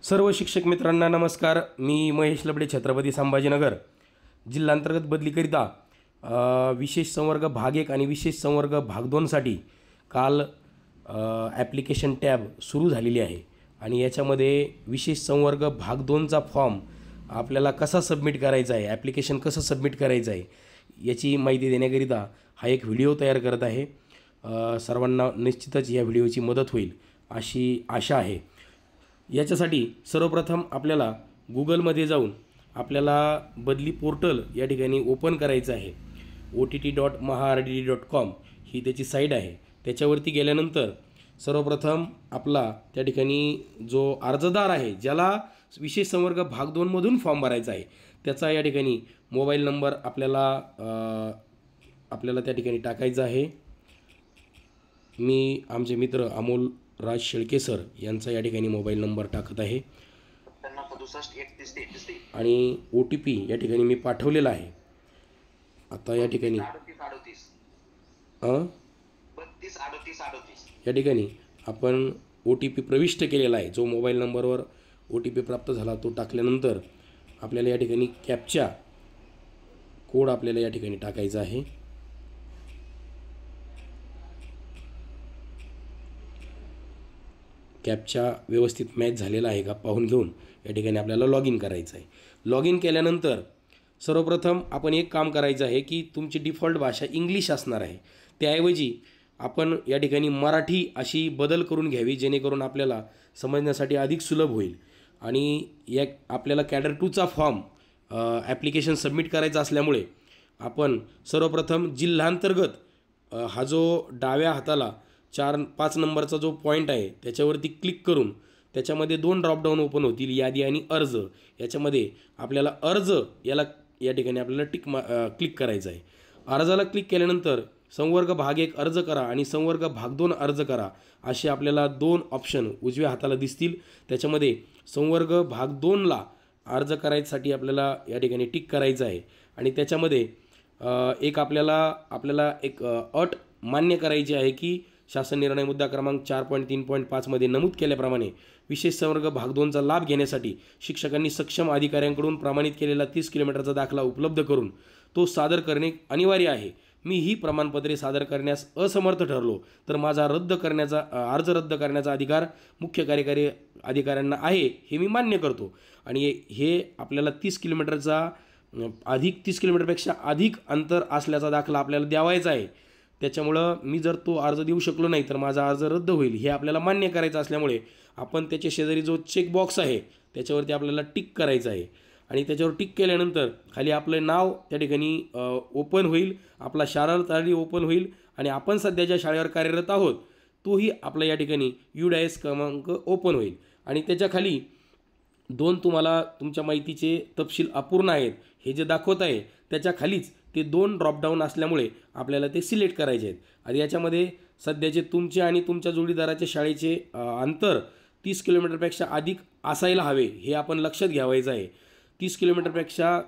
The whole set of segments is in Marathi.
सर्व शिक्षक मित्रांना नमस्कार। मी महेश लबडे, छत्रपती संभाजीनगर जिल्हांतर्गत बदलीकरिता विशेष संवर्ग भाग 1 आणि विशेष संवर्ग भाग 2 साठी काल ॲप्लिकेशन टॅब सुरू झालेली आहे आणि याच्यामध्ये विशेष संवर्ग भाग 2 चा फॉर्म आपल्याला कसा सबमिट करायचा आहे, ॲप्लिकेशन कसं सबमिट करायचं आहे याची माहिती देण्याकरिता हा एक व्हिडिओ तयार करत आहे। सर्वांना निश्चितच या व्हिडिओची मदत होईल अशी आशा आहे। याच्यासाठी सर्वप्रथम आपल्याला गूगलमध्ये जाऊन आपल्याला बदली पोर्टल या ठिकाणी ओपन करायचं आहे। ott.mahardd.com ही त्याची साईट आहे। त्याच्यावरती गेल्यानंतर सर्वप्रथम आपला त्या ठिकाणी जो अर्जदार आहे, ज्याला विशेष संवर्ग भाग 2 मधून फॉर्म भरायचा आहे, त्याचा या ठिकाणी मोबाईल नंबर आपल्याला त्या ठिकाणी टाकायचा आहे। मी आमचे मित्र अमोल राज शेळके सर यांचा या ठिकाणी मोबाईल नंबर टाकत आहे आणि OTP या ठिकाणी मी पाठवलेला आहे। आता या ठिकाणी या ठिकाणी आपण OTP प्रविष्ट केलेला आहे। जो मोबाईल नंबरवर OTP प्राप्त झाला तो टाकल्यानंतर आपल्याला या ठिकाणी कॅप्चा कोड आपल्याला या ठिकाणी टाकायचा आहे। कॅप्चा व्यवस्थित मॅच झालेला आहे का पाहून घेऊन या ठिकाणी आपल्याला लॉग इन करायचं आहे। लॉग इन केल्यानंतर सर्वप्रथम आपण एक काम करायचं आहे की तुमची डिफॉल्ट भाषा इंग्लिश असणार आहे, त्याऐवजी आपण या ठिकाणी मराठी अशी बदल करून घ्यावी, जेणेकरून आपल्याला समजण्यासाठी अधिक सुलभ होईल। आणि या आपल्याला कॅडर 2 चा फॉर्म ॲप्लिकेशन सबमिट करायचा असल्यामुळे आपण सर्वप्रथम जिल्हांतर्गत हा जो डाव्या हाताला 4-5 नंबरचा जो पॉईंट आहे त्याच्यावरती क्लिक करून त्याच्यामध्ये 2 ड्रॉपडाऊन ओपन होतील, यादी आणि अर्ज। याच्यामध्ये आपल्याला अर्ज या ठिकाणी आपल्याला क्लिक करायचं आहे। अर्जाला क्लिक केल्यानंतर संवर्ग भाग 1 अर्ज करा आणि संवर्ग भाग 2 अर्ज करा असे आपल्याला 2 ऑप्शन उजव्या हाताला दिसतील। त्याच्यामध्ये संवर्ग भाग 2 ला अर्ज करायसाठी आपल्याला या ठिकाणी टिक करायचं आहे आणि त्याच्यामध्ये एक आपल्याला एक अट मान्य करायची आहे की शासन निर्णय मुद्दा क्रमांक 4.3.5 मध्ये नमूद केल्याप्रमाणे विशेष संवर्ग भाग 2 चा लाभ घेण्यासाठी शिक्षकांनी सक्षम अधिकाऱ्यांकडून प्रमाणित केलेला 30 किलोमीटरचा दाखला उपलब्ध करून तो सादर करणे अनिवार्य आहे। मी ही प्रमाणपत्रे सादर करण्यास असमर्थ ठरलो तर माझा अर्ज रद्द करण्याचा अधिकार मुख्य कार्यकारी अधिकाऱ्यांना आहे, हे मी मान्य करतो। आणि हे आपल्याला 30 किलोमीटरपेक्षा अधिक अंतर असल्याचा दाखला आपल्याला द्यावायचा आहे। त्याच्यामुळं मी जर तो अर्ज देऊ शकलो नाही तर माझा अर्ज रद्द होईल, हे आपल्याला मान्य करायचं असल्यामुळे आपण त्याच्या शेजारी जो चेक बॉक्स आहे त्याच्यावरती आपल्याला टिक करायचं आहे आणि त्याच्यावर टिक केल्यानंतर खाली आपलं नाव त्या ठिकाणी ओपन होईल, आपला शाळा तळी ओपन होईल आणि आपण सध्या ज्या शाळेवर कार्यरत आहोत तोही आपला या ठिकाणी UDIS क्रमांक ओपन होईल आणि त्याच्या खाली 2 तुम्हाला तुमच्या माहितीचे तपशील अपूर्ण आहेत हे जे दाखवत आहे त्याच्या खालीच ते 2 ड्रॉपडाऊन असल्यामुळे आपल्याला ते सिलेक्ट करायचे आहेत। आणि याच्यामध्ये सध्याचे तुमचे आणि तुमच्या जोडीदाराच्या शाळेचे अंतर 30 किलोमीटरपेक्षा अधिक असायला हवे, हे आपण लक्षात घ्यावायचं आहे। 30 किलोमीटरपेक्षा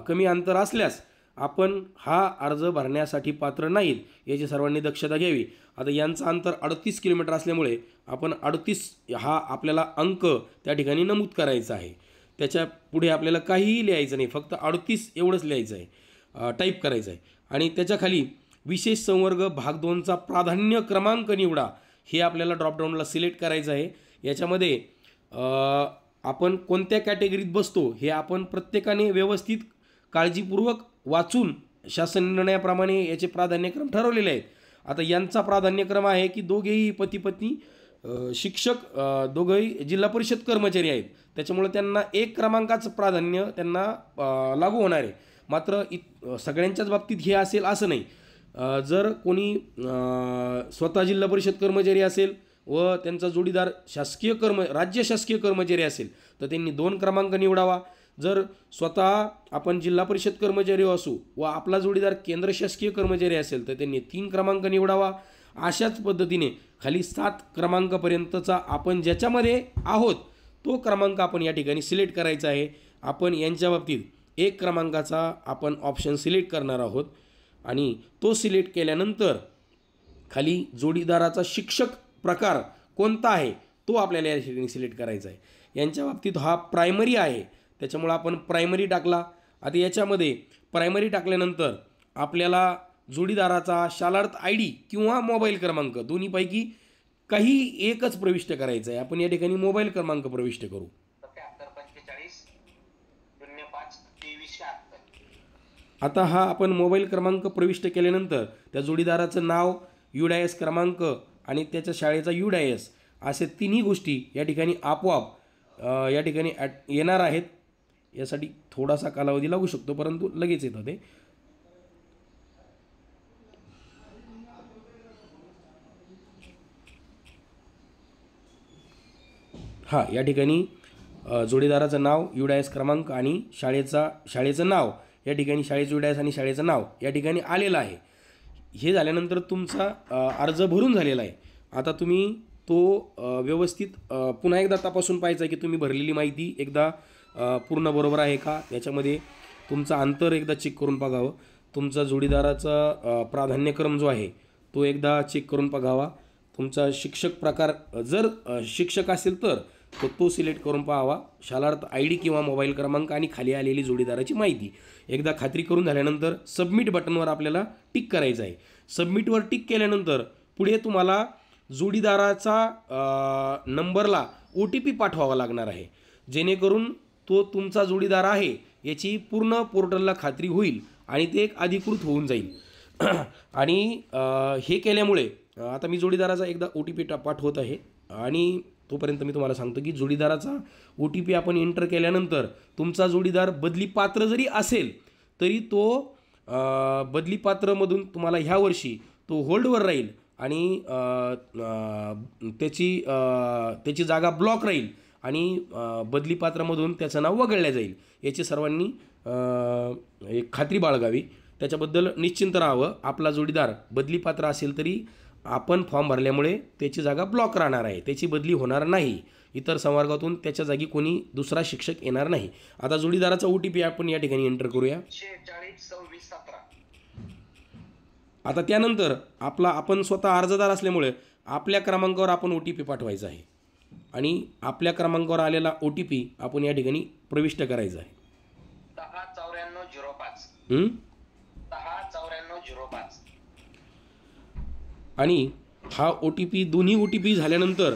कमी अंतर असल्यास आपण हा अर्ज भरण्यासाठी पात्र नाहीत, याची सर्वांनी दक्षता घ्यावी। आता यांचं अंतर 38 किलोमीटर असल्यामुळे आपण 38 हा आपल्याला अंक त्या ठिकाणी नमूद करायचा आहे। त्याच्या पुढे आपल्याला काहीही लिहायचं नाही, फक्त 38 एवढंच लिहायचं आहे, टाईप करायचं आहे। आणि त्याच्या खाली विशेष संवर्ग भाग 2 चा प्राधान्य क्रमांक निवडा, हे आपल्याला ड्रॉपडाऊनला सिलेक्ट करायचं आहे। याच्यामध्ये आपण कोणत्या कॅटेगरीत बसतो हे आपण प्रत्येकाने व्यवस्थित काळजीपूर्वक वाचून शासन निर्णयाप्रमाणे याचे प्राधान्यक्रम ठरवलेले आहेत। आता यांचा प्राधान्यक्रम आहे की दोघेही पती पत्नी शिक्षक दोघेही जिल्हा परिषद कर्मचारी आहेत, त्याच्यामुळे त्यांना 1 क्रमांकाचं प्राधान्य त्यांना लागू होणार आहे। मात्र सगळ्यांच्याच बाबतीत हे असेल असं नाही। जर कोणी स्वतः जिल्हा परिषद कर्मचारी असेल व त्यांचा जोडीदार राज्य शासकीय कर्मचारी असेल तर त्यांनी 2 क्रमांक निवडावा। जर स्वतः आपण जिल्हा परिषद कर्मचारी असू व आपला जोडीदार केंद्र शासकीय कर्मचारी असेल तर त्यांनी 3 क्रमांक निवडावा। अशाच पद्धतीने खाली 7 क्रमांकापर्यंतचा आपण ज्याच्यामध्ये आहोत तो क्रमांक आपण या ठिकाणी सिलेक्ट करायचा आहे। आपण यांच्या बाबतीत 1 क्रमांकाचा आपण ऑप्शन सिलेक्ट करणार आहोत आणि तो सिलेक्ट केल्यानंतर खाली जोडीदाराचा शिक्षक प्रकार कोणता आहे तो आपल्याला या ठिकाणी सिलेक्ट करायचा आहे। यांच्या बाबतीत हा प्रायमरी आहे, त्याच्यामुळं आपण प्रायमरी टाकला। आता याच्यामध्ये प्रायमरी टाकल्यानंतर आपल्याला जोडीदाराचा शालार्थ ID किंवा मोबाईल क्रमांक दोन्हीपैकी काही एकच प्रविष्ट करायचं आहे। आपण या ठिकाणी मोबाईल क्रमांक प्रविष्ट करू। आता हा आपण मोबाईल क्रमांक प्रविष्ट केल्यानंतर त्या जोडीदाराचं नाव, UDIS क्रमांक आणि त्याच्या शाळेचा UDIS असे तिन्ही गोष्टी या ठिकाणी आपोआप या ठिकाणी येणार आहेत। यासाठी थोडासा कालावधी लागू शकतो, परंतु लगेच येतं ते। हां, या ठिकाणी जोडीदाराचं नाव, UDIS क्रमांक आणि शाळेचं नाव, या ठिकाणी शाळेचं UDIS आणि शाळेचं नाव या ठिकाणी आलेलं आहे। हे झाल्यानंतर तुमचा अर्ज भरून झालेला आहे। आता तुम्ही तो व्यवस्थित पुन्हा एकदा तपासून पाहायचा की तुम्ही भरलेली माहिती एकदा पूर्ण बरोबर आहे का, याच्यामध्ये तुमचा अंतर एकदा चेक करून बघावं। तुमचा जोडीदाराचा प्राधान्यक्रम जो आहे तो एकदा चेक करून बघावा। तुमचा शिक्षक प्रकार जर शिक्षक असेल तर तो सिलेक्ट करून पाहावा। शालार्थ ID किंवा मोबाईल क्रमांक आणि खाली आलेली जोडीदाराची माहिती एकदा खात्री करून झाल्यानंतर सबमिट बटनवर आपल्याला टिक करायचं आहे। सबमिटवर टिक केल्यानंतर पुढे तुम्हाला जोडीदाराचा नंबरला OTP पाठवावा लागणार आहे, जेणेकरून तो तुमचा जोडीदार आहे याची पूर्ण पोर्टलला खात्री होईल आणि ते एक अधिकृत होऊन जाईल। आणि हे केल्यामुळे आता मी जोडीदाराचा एकदा OTP पाठवत आहे आणि तोपर्यंत मी तुम्हाला सांगतो की जोडीदाराचा OTP आपण एंटर केल्यानंतर तुमचा जोडीदार बदली पात्र जरी असेल तरी तो बदली पात्रमधून तुम्हाला ह्या वर्षी तो होल्डवर राहील आणि त्याची जागा ब्लॉक राहील आणि बदली पात्रामधून त्याचं नाव वगळलं जाईल, याची सर्वांनी एक खात्री बाळगावी। त्याच्याबद्दल निश्चिंत राहावं। आपला जोडीदार बदली पात्र असेल तरी आपण फॉर्म भरल्यामुळे त्याची जागा ब्लॉक राहणार आहे, त्याची बदली होणार नाही। इतर संवर्गातून त्याच्या जागी कोणी दुसरा शिक्षक येणार नाही। आता जोडीदाराचा OTP आपण या ठिकाणी एंटर करूया। 462617। आता त्यानंतर आपण स्वतः अर्जदार असल्यामुळे आपल्या क्रमांकावर आपण OTP पाठवायचा आहे आणि आपल्या क्रमांकावर आलेला OTP आपण या ठिकाणी प्रविष्ट करायचा आहे। 109405 109405 आणि हा OTP दोन्ही OTP झाल्यानंतर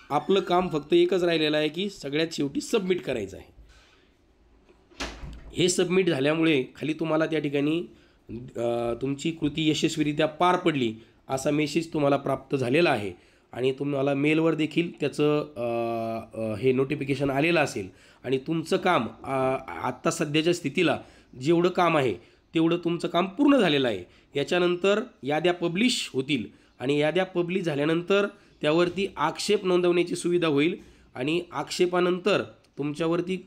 आपलं काम फक्त एकच राहिलेलं आहे की सगळ्यात शेवटी सबमिट करायचं आहे। हे सबमिट झाल्यामुळे खाली तुम्हाला त्या ठिकाणी तुमची कृती यशस्वीरित्या पार पडली असा मेसेज तुम्हाला प्राप्त झालेला आहे आणि तुम्हाला मेलवर देखील त्याचं हे नोटिफिकेशन आलेलं असेल आणि तुमचं काम आत्ता सध्याच्या स्थितीला जेवढं काम आहे तेवढं तुमचं काम पूर्ण झालेलं आहे। याच्यानंतर याद्या पब्लिश होतील आणि याद्या पब्लिश झाल्यानंतर त्यावरती आक्षेप नोंदवण्याची सुविधा होईल आणि आक्षेपानंतर तुमच्यावरती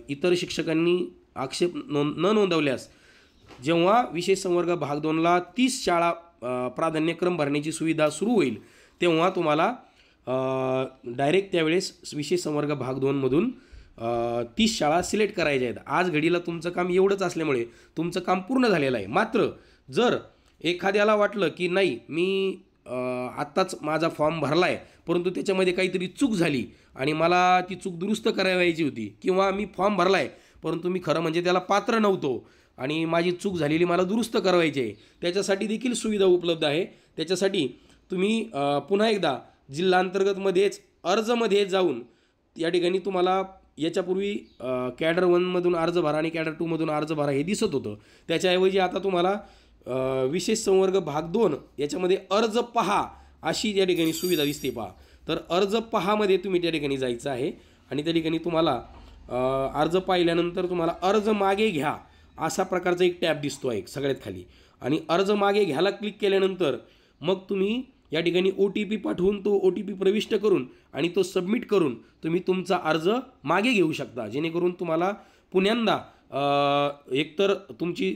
इतर शिक्षकांनी आक्षेप न नोंदवल्यास जेव्हा विशेष संवर्ग भाग 2ला 30 शाळा प्राधान्यक्रम भरण्याची सुविधा सुरू होईल तेव्हा तुम्हाला डायरेक्ट त्यावेळेस विशेष संवर्ग भाग 2मधून 30 शाळा सिलेक्ट करायच्या आहेत। आज घडीला तुमचं काम एवढंच असल्यामुळे तुमचं काम पूर्ण झालेलं आहे। मात्र जर एखाद्याला वाटलं की नाही मी आत्ताच माझा फॉर्म भरला आहे परंतु त्याच्यामध्ये काहीतरी चूक झाली आणि मला ती चूक दुरुस्त करायची होती किंवा मी फॉर्म भरला आहे परंतु मी खरं म्हणजे त्याला पात्र नव्हतो आणि माझी चूक झालेली मला दुरुस्त करायची आहे, त्याच्यासाठी देखील सुविधा उपलब्ध आहे। त्याच्यासाठी तुम्ही पुन्हा एकदा जिल्हा अंतर्गतमध्येच अर्जमध्ये जाऊन या ठिकाणी तुम्हाला याच्यापूर्वी कॅडर 1मधून अर्ज भरा आणि कॅडर 2मधून अर्ज भरा हे दिसत होतं, त्याच्याऐवजी आता तुम्हाला विशेष संवर्ग भाग 2 याच्यामध्ये अर्ज पहा अशी या ठिकाणी सुविधा दिसते पहा। तर अर्ज पहामध्ये तुम्ही त्या ठिकाणी जायचं आहे आणि त्या ठिकाणी तुम्हाला अर्ज पाहिल्यानंतर तुम्हाला अर्ज मागे घ्या असा प्रकारचा एक टॅब दिसतो आहे सगळ्यात खाली आणि अर्ज मागे घ्यायला क्लिक केल्यानंतर मग तुम्ही या ठिकाणी OTP पाठवून तो OTP प्रविष्ट करून आणि तो सबमिट करून तुम्ही तुमचा अर्ज मागे घेऊ शकता, जेणेकरून तुम्हाला पुन्यांदा एकतर तुमची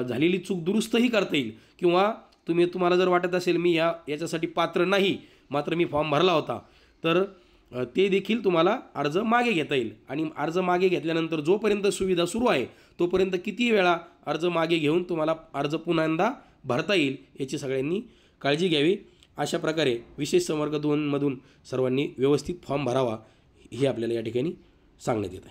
झालेली चूक दुरुस्तही करता येईल किंवा तुम्हाला जर वाटत असेल मी याच्यासाठी पात्र नाही मात्र मी फॉर्म भरला होता तर ते देखील तुम्हाला अर्ज मागे घेता येईल आणि अर्ज मागे घेतल्यानंतर जोपर्यंत सुविधा सुरू आहे तोपर्यंत किती वेळा अर्ज मागे घेऊन तुम्हाला अर्ज पुन्हा भरता येईल याची सगळ्यांनी काळजी घ्यावी। अशा प्रकारे विशेष संवर्ग 2 मधून सर्वांनी व्यवस्थित फॉर्म भरावा हे आपल्याला या ठिकाणी सांगण्यात येत आहे.